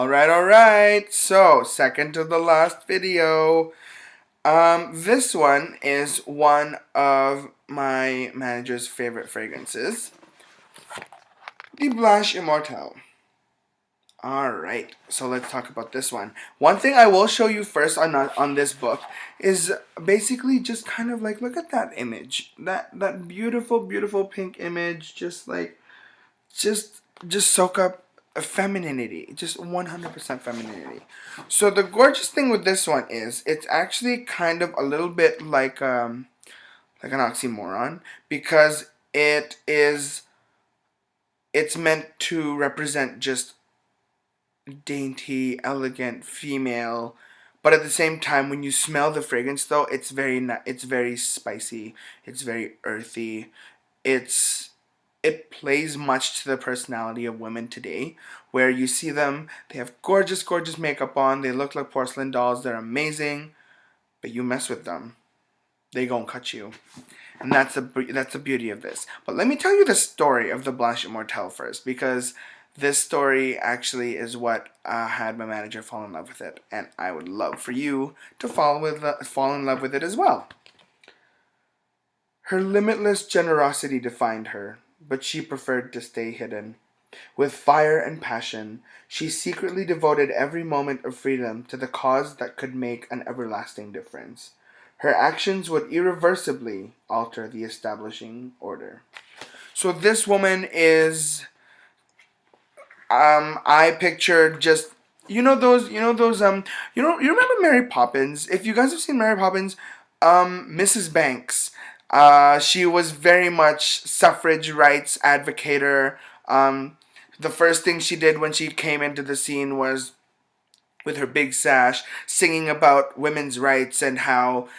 Alright. So, second to the last video. This one is one of my manager's favorite fragrances. The Blanche Immortelle. Alright, so let's talk about this one. One thing I will show you first on this book is basically just kind of like, look at that image. That beautiful, beautiful pink image, just soak up femininity, just 100% femininity. So the gorgeous thing with this one is it's actually kind of a little bit like an oxymoron, because it's meant to represent just dainty, elegant female, but at the same time, when you smell the fragrance, though, it's very spicy, it's very earthy, it plays much to the personality of women today, where you see them, they have gorgeous, gorgeous makeup on, they look like porcelain dolls, they're amazing, but you mess with them, they gon' cut you. And that's the beauty of this. But let me tell you the story of the Blanche Immortelle first, because this story actually is what had my manager fall in love with it, and I would love for you to fall in love with it as well. Her limitless generosity defined her, but she preferred to stay hidden. With fire and passion, she secretly devoted every moment of freedom to the cause that could make an everlasting difference. Her actions would irreversibly alter the establishing order. So this woman is, I pictured just, you remember Mary Poppins? If you guys have seen Mary Poppins, Mrs. Banks, she was very much suffrage rights advocator. The first thing she did when she came into the scene was, with her big sash, singing about women's rights and how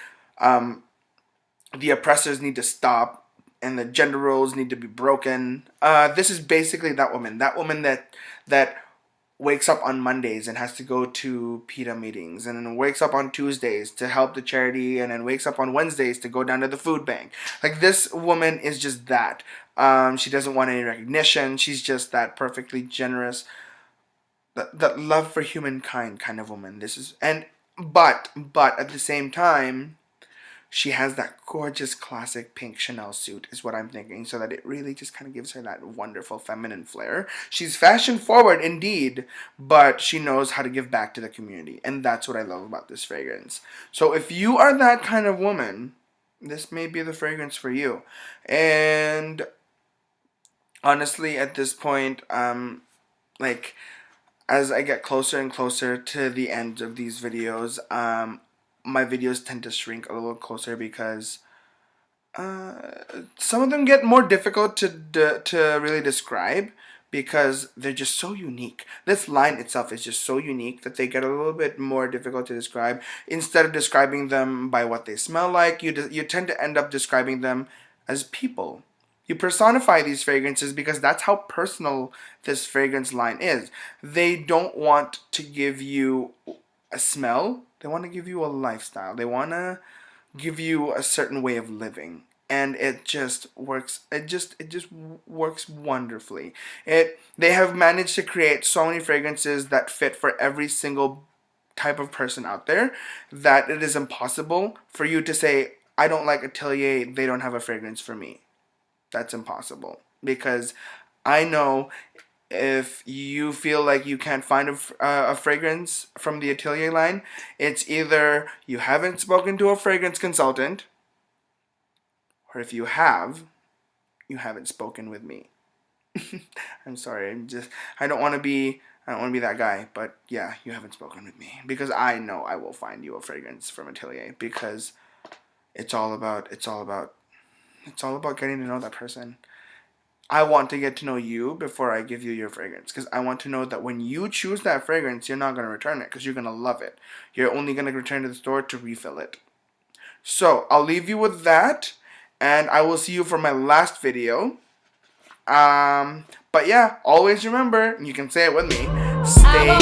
the oppressors need to stop and the gender roles need to be broken. This is basically that woman. That woman that wakes up on Mondays and has to go to PETA meetings, and then wakes up on Tuesdays to help the charity, and then wakes up on Wednesdays to go down to the food bank. Like, this woman is just that. She doesn't want any recognition. She's just that perfectly generous, that love for humankind kind of woman. But at the same time, she has that gorgeous classic pink Chanel suit, is what I'm thinking, so that it really just kind of gives her that wonderful feminine flair. She's fashion forward indeed, but she knows how to give back to the community, and that's what I love about this fragrance. So if you are that kind of woman, this may be the fragrance for you. And honestly, at this point, like, as I get closer and closer to the end of these videos, my videos tend to shrink a little closer, because some of them get more difficult to really describe, because they're just so unique. This line itself is just so unique that they get a little bit more difficult to describe. Instead of describing them by what they smell like, you tend to end up describing them as people. You personify these fragrances because that's how personal this fragrance line is. They don't want to give you a smell. They want to give you a lifestyle. They want to give you a certain way of living. And it just works. It just works wonderfully. They have managed to create so many fragrances that fit for every single type of person out there, that it is impossible for you to say, I don't like Atelier, they don't have a fragrance for me. That's impossible, because I know if you feel like you can't find a fragrance from the Atelier line, it's either you haven't spoken to a fragrance consultant, or if you have, you haven't spoken with me. I'm sorry, I don't want to be that guy, but yeah, you haven't spoken with me, because I know I will find you a fragrance from Atelier, because it's all about getting to know that person. I want to get to know you before I give you your fragrance, because I want to know that when you choose that fragrance, you're not going to return it, because you're going to love it. You're only going to return to the store to refill it. So I'll leave you with that, and I will see you for my last video. But yeah, always remember, you can say it with me, stay